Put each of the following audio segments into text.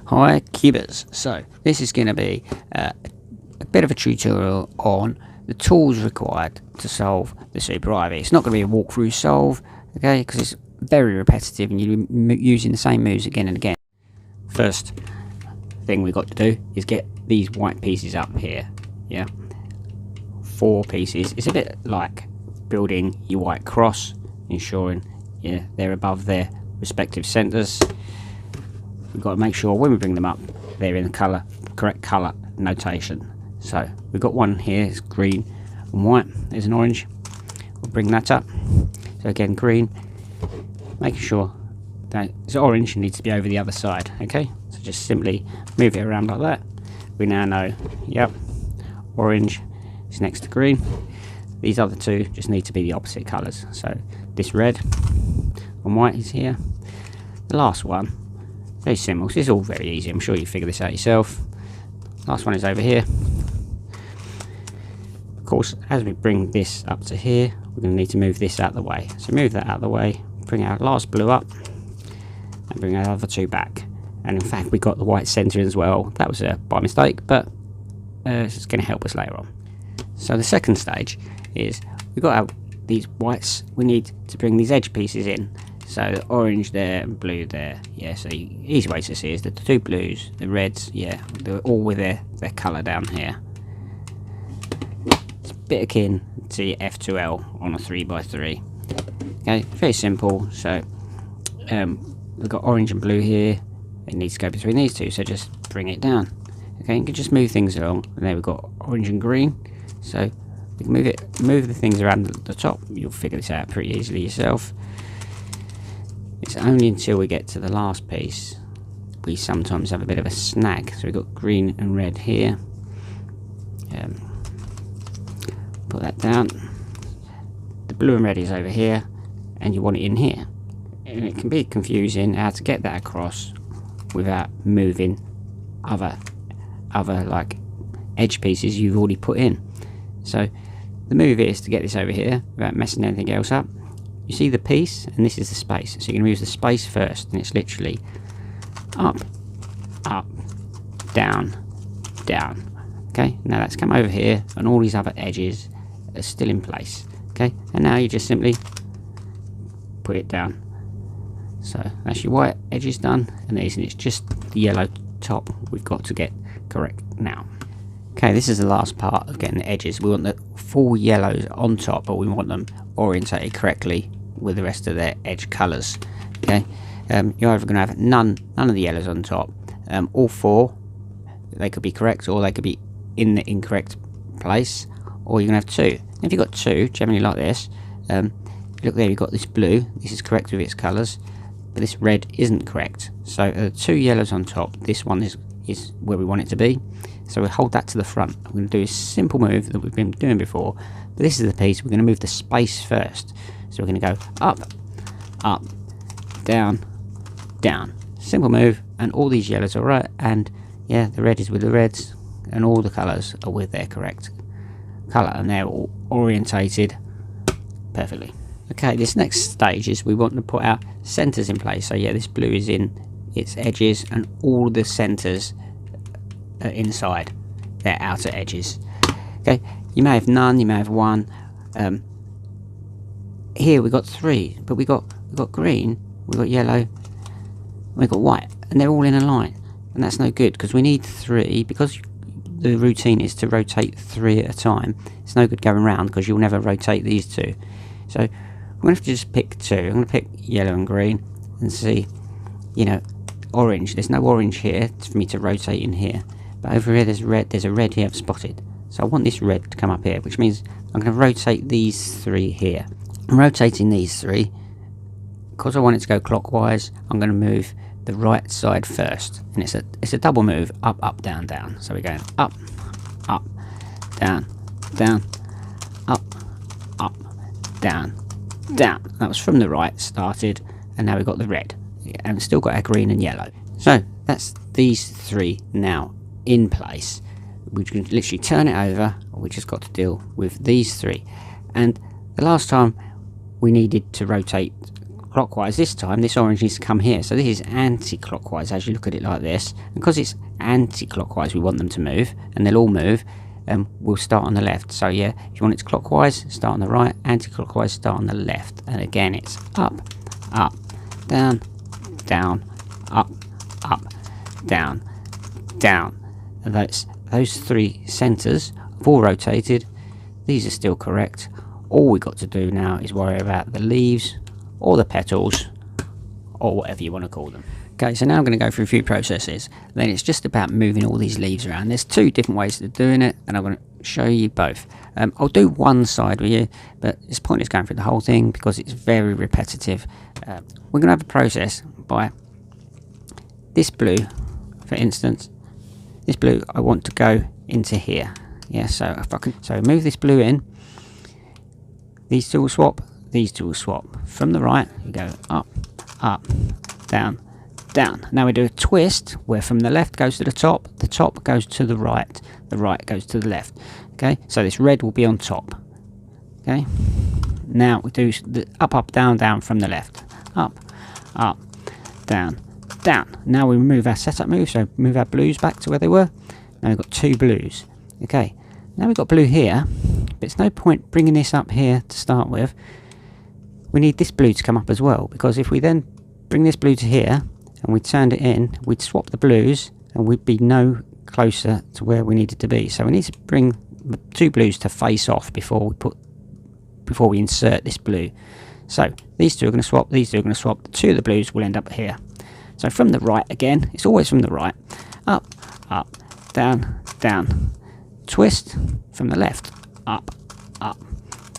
Hi Cubers, so this is going to be a bit of a tutorial on the tools required to solve the Super Ivy. It's not going to be a walkthrough solve, okay, because it's very repetitive and you're using the same moves again and again. First thing we've got to do is get these white pieces up here, yeah, 4 pieces. It's a bit like building your white cross, ensuring they're above their respective centres. We've got to make sure when we bring them up they're in the correct colour notation. So we've got one here, it's green and white. There's an orange. We'll bring that up. So again, green, making sure that it's orange, needs to be over the other side. Okay, so just simply move it around like that. We now know, yep, orange is next to green. These other two just need to be the opposite colours. So this red and white is here. The last one, very simple. So it's all very easy. I'm sure you figure this out yourself. Last one is over here. Of course, as we bring this up to here, we're going to need to move this out of the way. So move that out of the way, bring our last blue up, and bring our other two back. And in fact, we got the white centre as well. That was by mistake, but it's going to help us later on. So the second stage is we've got these whites. We need to bring these edge pieces in. So the orange there and blue there, yeah, so easy way to see is that the two blues, the reds, yeah, they're all with their colour down here. It's a bit akin to F2L on a 3x3. Okay, very simple. So we've got orange and blue here. It needs to go between these two, so just bring it down. Okay, you can just move things along. And there we've got orange and green. So we can move the things around the top. You'll figure this out pretty easily yourself. It's only until we get to the last piece we sometimes have a bit of a snag. So we've got green and red here. Put that down. The blue and red is over here, and you want it in here. And it can be confusing how to get that across without moving other like edge pieces you've already put in. So the move is to get this over here without messing anything else up. You see the piece, and this is the space. So you're going to use the space first, and it's literally up, up, down, down. Okay, now that's come over here, and all these other edges are still in place. Okay, and now you just simply put it down. So that's your white edges done, and it's just the yellow top we've got to get correct now. Okay, this is the last part of getting the edges. We want the full yellows on top, but we want them orientated correctly with the rest of their edge colours. Okay, you're either going to have none of the yellows on top. All 4, they could be correct, or they could be in the incorrect place, or you're going to have 2. If you've got 2, generally like this, look there, you've got this blue. This is correct with its colours, but this red isn't correct. So 2 yellows on top. This one is where we want it to be. So we hold that to the front. We're going to do a simple move that we've been doing before, but this is the piece. We're going to move the space first. So we're going to go up, up, down, down. Simple move, and all these yellows are right, and yeah, the red is with the reds, and all the colours are with their correct colour, and they're all orientated perfectly. Okay, this next stage is we want to put our centres in place. So yeah, this blue is in its edges, and all the centres are inside their outer edges. Okay, you may have none, you may have 1. Here we got 3, but we got green, we got yellow, we got white, and they're all in a line, and that's no good because we need 3. Because the routine is to rotate 3 at a time, it's no good going around because you'll never rotate these 2. So I'm going to have to just pick 2. I'm going to pick yellow and green and see, orange. There's no orange here for me to rotate in here, but over here there's red. There's a red here I've spotted. So I want this red to come up here, which means I'm going to rotate these 3 here. I'm rotating these 3 because I want it to go clockwise. I'm going to move the right side first, and it's a double move: up, up, down, down. So we're going up, up, down, down, up, up, down, down. That was from the right started, and now we've got the red, and we've still got our green and yellow. So that's these 3 now in place. We can literally turn it over. We just got to deal with these 3. And the last time we needed to rotate clockwise, this time this orange needs to come here. So this is anti-clockwise as you look at it like this. And because it's anti-clockwise, we want them to move, and they'll all move, and we'll start on the left. So yeah, if you want it to clockwise, start on the right, anti-clockwise, start on the left. And again, it's up, up, down, down, up, up, down, down. And those three centres have all rotated. These are still correct. All we've got to do now is worry about the leaves or the petals or whatever you want to call them. Okay, so now I'm going to go through a few processes. Then it's just about moving all these leaves around. There's two different ways of doing it, and I'm going to show you both. I'll do one side with you, but it's pointless going through the whole thing because it's very repetitive. We're going to have a process by this blue, for instance. This blue I want to go into here. Yeah, so if I can, so move this blue in. These two will swap. These two will swap. From the right, we go up, up, down, down. Now we do a twist where from the left goes to the top goes to the right goes to the left. Okay, so this red will be on top. Okay, now we do the up, up, down, down from the left. Up, up, down, down. Now we move our setup move, so move our blues back to where they were. Now we've got two blues. Okay, now we've got blue here, but it's no point bringing this up here to start with. We need this blue to come up as well, because if we then bring this blue to here and we turned it in, we'd swap the blues and we'd be no closer to where we needed to be. So we need to bring the two blues to face off before we insert this blue. So these two are going to swap, these two are going to swap, the two of the blues will end up here. So from the right again, it's always from the right, up, up, down, down, twist, from the left, up, up,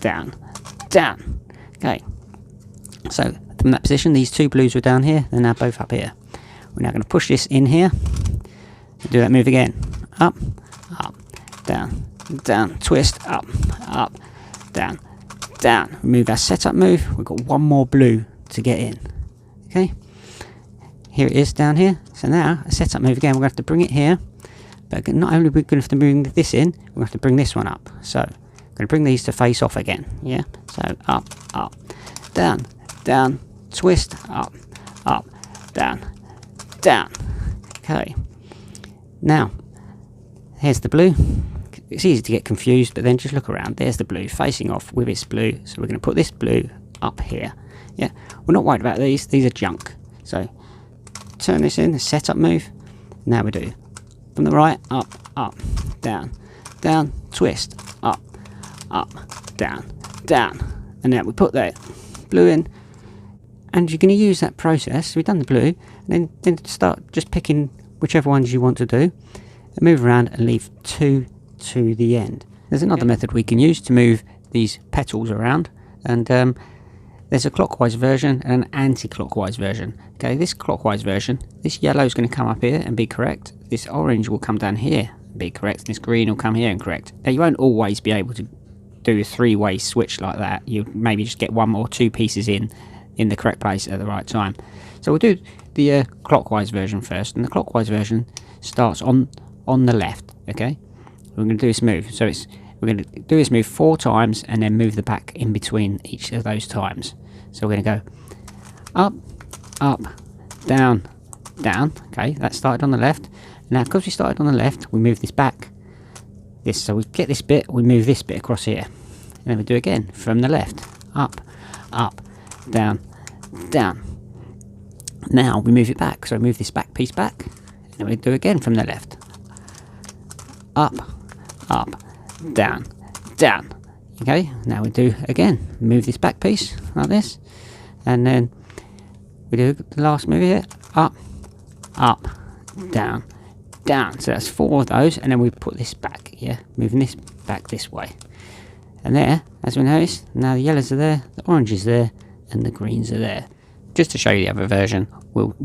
down, down. Okay, so from that position, these two blues were down here, they're now both up here. We're now going to push this in here, do that move again, up, up, down, down, twist, up, up, down, down. Remove our setup move, we've got one more blue to get in. Okay, here it is down here. So now a setup move again, we're going to have to bring it here, but not only are we going to have to bring this in, we're going to have to bring this one up. So I'm going to bring these to face off again. Yeah, so up, up, down, down, twist, up, up, down, down. Okay, now here's the blue. It's easy to get confused, but then just look around. There's the blue facing off with its blue. So we're going to put this blue up here. Yeah, we're not worried about these. These are junk. So turn this in, setup move. Now we do from the right, up, up, down, down, twist, up, up, down, down. And now we put that blue in. And you're going to use that process. We've done the blue, and then start just picking whichever ones you want to do, and move around and leave two to the end. There's another method we can use to move these petals around, and there's a clockwise version and an anti-clockwise version. Okay, this clockwise version, this yellow is going to come up here and be correct. This orange will come down here and be correct. And this green will come here and correct. Now you won't always be able to do a three-way switch like that. You maybe just get one or two pieces in the correct place at the right time. So we'll do the clockwise version first, and the clockwise version starts on the left. Okay, we're going to do this move. So we're going to do this move 4 times and then move the back in between each of those times. So we're going to go up, up, down, down. Okay, that started on the left. Now because we started on the left, we move this back. So we get this bit, we move this bit across here. And then we do again from the left, up, up, down, down. Now we move it back, so move this back piece back, and then we do again from the left, up, up, down, down. Okay, now we do again, move this back piece like this, and then we do the last move here, up, up, down, down. So that's 4 of those, and then we put this back, yeah, moving this back this way. And there, as we notice, now the yellows are there, the orange is there, and the greens are there. Just to show you the other version, we'll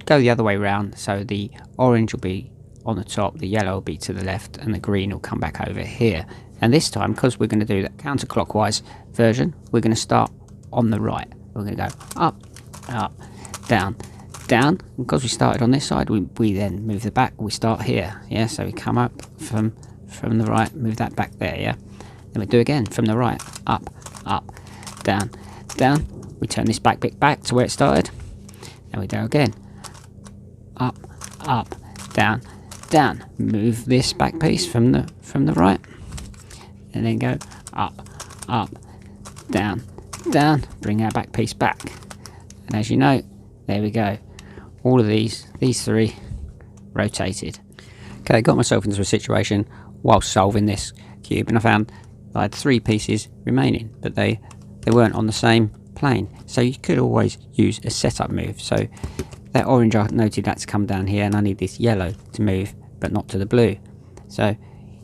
go the other way around. So the orange will be on the top, the yellow will be to the left, and the green will come back over here. And this time, because we're going to do that counterclockwise version, we're going to start on the right. We're going to go up, up, down, down. And because we started on this side, we then move the back. We start here, yeah. So we come up from the right, move that back there, yeah. Then we do again from the right, up, up, down, down, we turn this back bit back to where it started, and we go again. Up, up, down, down. Move this back piece from the right, and then go up, up, down, down. Bring our back piece back, and as you know, there we go. All of these three rotated. Okay, got myself into a situation whilst solving this cube, and I found I had 3 pieces remaining, but they weren't on the same plane. So you could always use a setup move. So that orange, I noted that's come down here, and I need this yellow to move, but not to the blue. So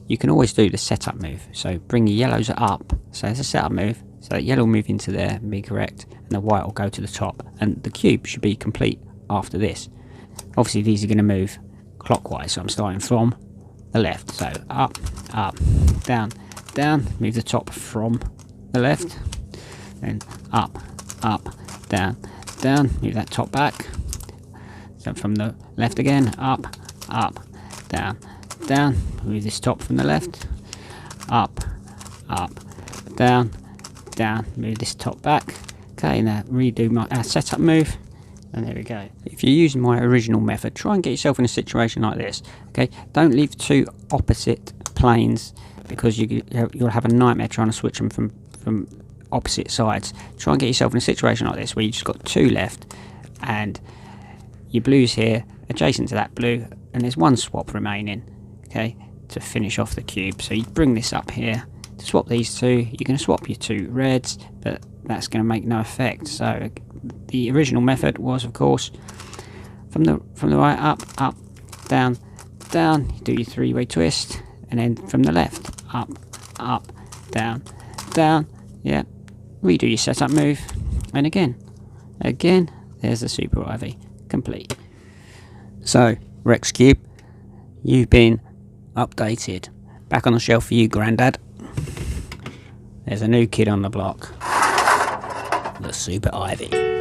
you can always do the setup move. So bring your yellows up. So it's a setup move. So that yellow will move into there and be correct, and the white will go to the top, and the cube should be complete after this. Obviously these are going to move clockwise, so I'm starting from the left. So up, up, down, down. Move the top from the left, then up, up, down, down. Move that top back. So from the left again, up, up, down, down. Move this top from the left, up, up, down, down. Move this top back. Okay, now redo my setup move, and there we go. If you're using my original method, try and get yourself in a situation like this. Okay, don't leave 2 opposite planes, because you'll have a nightmare trying to switch them from opposite sides. Try and get yourself in a situation like this where you just got 2 left, and your blue's here adjacent to that blue, and there's 1 swap remaining, okay, to finish off the cube. So you bring this up here to swap these 2. You're going to swap your 2 reds, but that's going to make no effect. So the original method was, of course, from the right, up, up, down, down. You do your 3-way twist, and then from the left, up, up, down, down. Yeah, redo your setup move, and again, there's the Super Ivy complete. So Rex Cube, you've been updated. Back on the shelf for you, Grandad. There's a new kid on the block, the Super Ivy.